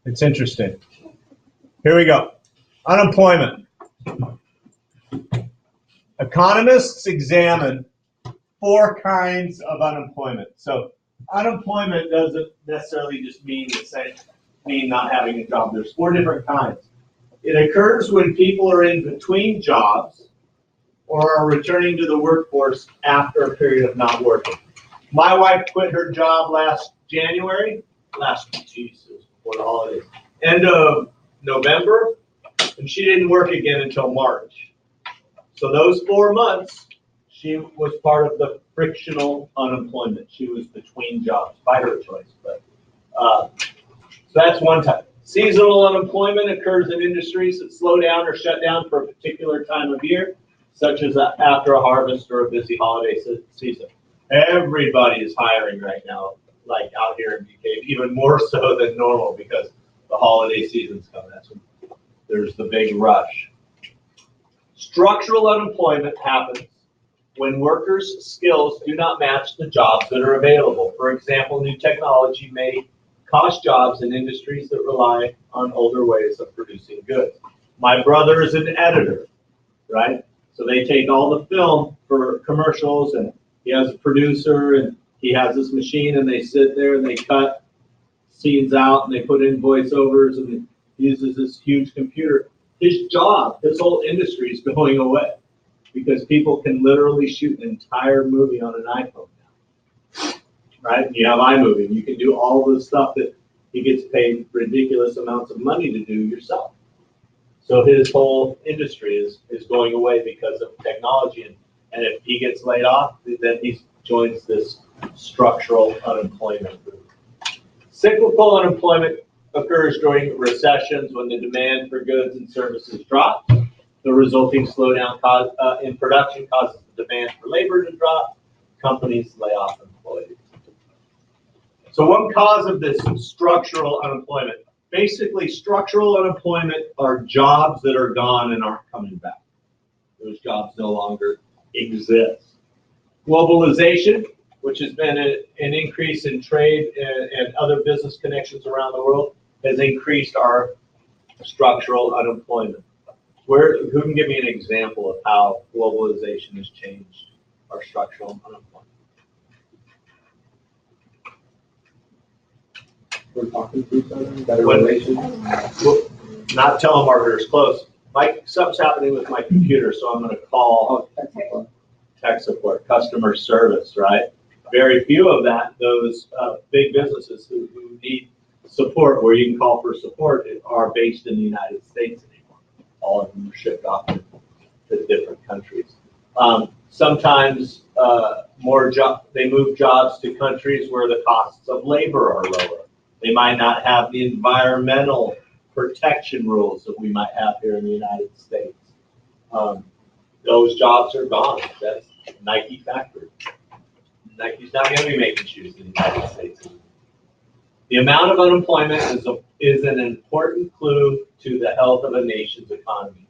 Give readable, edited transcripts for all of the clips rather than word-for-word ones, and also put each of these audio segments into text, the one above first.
It's interesting. Here we go. Unemployment. Economists examine 4 kinds of unemployment. So unemployment doesn't necessarily just mean not having a job. There's 4 different kinds. It occurs when people are in between jobs or are returning to the workforce after a period of not working. My wife quit her job last January, before the holidays, end of November, and she didn't work again until March. So those 4 months, she was part of the frictional unemployment. She was between jobs by her choice. But so that's one type. Seasonal unemployment occurs in industries that slow down or shut down for a particular time of year, such as after a harvest or a busy holiday season. Everybody is hiring right now, like out here in BK, even more so than normal because the holiday season's coming. That's when there's the big rush. Structural unemployment happens when workers' skills do not match the jobs that are available. For example, new technology may cost jobs in industries that rely on older ways of producing goods. My brother is an editor, right? So they take all the film for commercials, and he has a producer, and he has this machine, and they sit there and they cut scenes out, and they put in voiceovers, and he uses this huge computer. His job, his whole industry is going away because people can literally shoot an entire movie on an iPhone now, right? You have iMovie, and you can do all the stuff that he gets paid ridiculous amounts of money to do yourself. So his whole industry is going away because of technology, and if he gets laid off, then he joins this structural unemployment group. Cyclical unemployment occurs during recessions when the demand for goods and services drops. The resulting slowdown in production causes the demand for labor to drop. Companies lay off employees. So one cause of this structural unemployment, basically structural unemployment are jobs that are gone and aren't coming back. Those jobs no longer exist. Globalization, which has been an increase in trade and other business connections around the world, has increased our structural unemployment. Who can give me an example of how globalization has changed our structural unemployment? We're talking to each other, better relations. Well, not telemarketers, close. Something's happening with my computer, so I'm going to call tech support, customer service, right? Very few of those big businesses who need support, where you can call for support, are based in the United States anymore. All of them are shipped off to different countries. Sometimes they move jobs to countries where the costs of labor are lower. They might not have the environmental protection rules that we might have here in the United States. Those jobs are gone. That's Nike factory. Nike's not going to be making shoes in the United States anymore. The amount of unemployment is an important clue to the health of a nation's economy.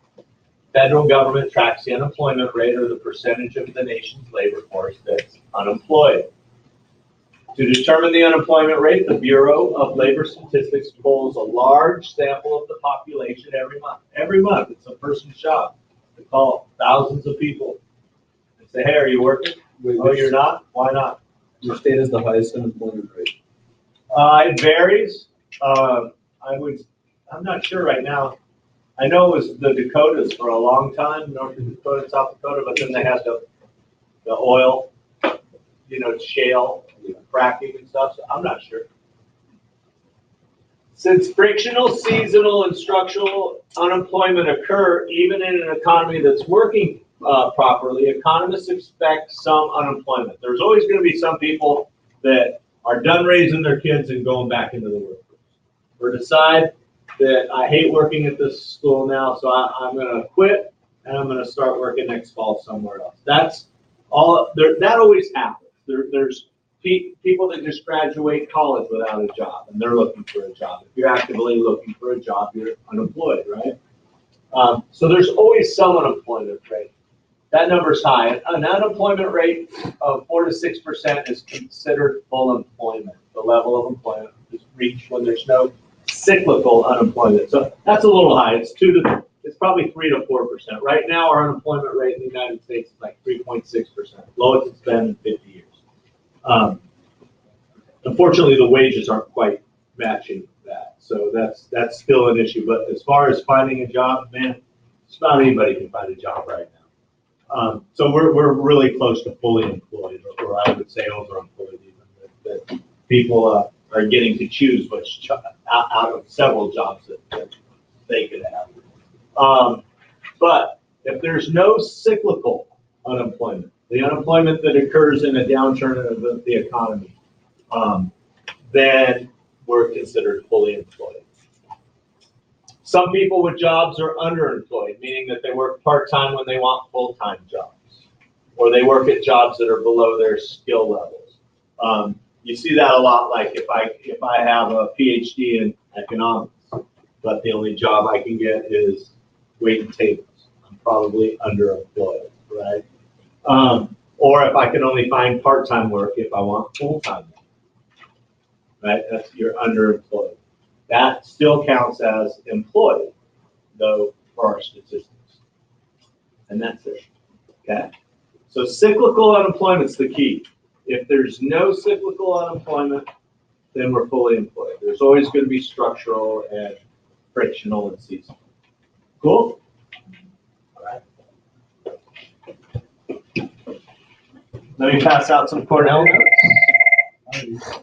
Federal government tracks the unemployment rate, or the percentage of the nation's labor force that's unemployed. To determine the unemployment rate, the Bureau of Labor Statistics polls a large sample of the population every month. Every month, it's a person's job to call thousands of people and say, "Hey, are you working? Oh, you're not? Why not?" Your state has the highest unemployment rate. It varies. I'm not sure right now. I know it was the Dakotas for a long time, North Dakota, South Dakota, but then they had the oil, shale, fracking and stuff, so I'm not sure. Since frictional, seasonal, and structural unemployment occur even in an economy that's working properly, economists expect some unemployment. There's always going to be some people that are done raising their kids and going back into the workforce, or decide that I hate working at this school now, so I'm going to quit and I'm going to start working next fall somewhere else. That's all. That always happens. There's people that just graduate college without a job, and they're looking for a job. If you're actively looking for a job, you're unemployed, right? So there's always some unemployment rate. That number's high. An unemployment rate of 4 to 6% is considered full employment, the level of employment reach when there's no cyclical unemployment. So that's a little high. It's probably 3 to 4%. Right now, our unemployment rate in the United States is like 3.6%, lowest it's been in 50 years. Unfortunately, the wages aren't quite matching that, so that's still an issue. But as far as finding a job, man, just about anybody can find a job right now. So we're really close to fully employed, or I would say overemployed even. That people are getting to choose which out of several jobs that they could have. But if there's no cyclical unemployment, the unemployment that occurs in a downturn of the economy, then we're considered fully employed. Some people with jobs are underemployed, meaning that they work part-time when they want full-time jobs, or they work at jobs that are below their skill levels. You see that a lot, like if I have a PhD in economics, but the only job I can get is waiting tables, I'm probably underemployed, right? Or if I can only find part-time work if I want full-time work, right? You're underemployed. That still counts as employed, though, for our statistics. And that's it, okay? So cyclical unemployment's the key. If there's no cyclical unemployment, then we're fully employed. There's always going to be structural and frictional and seasonal. Cool? All right. Let me pass out some Cornell notes.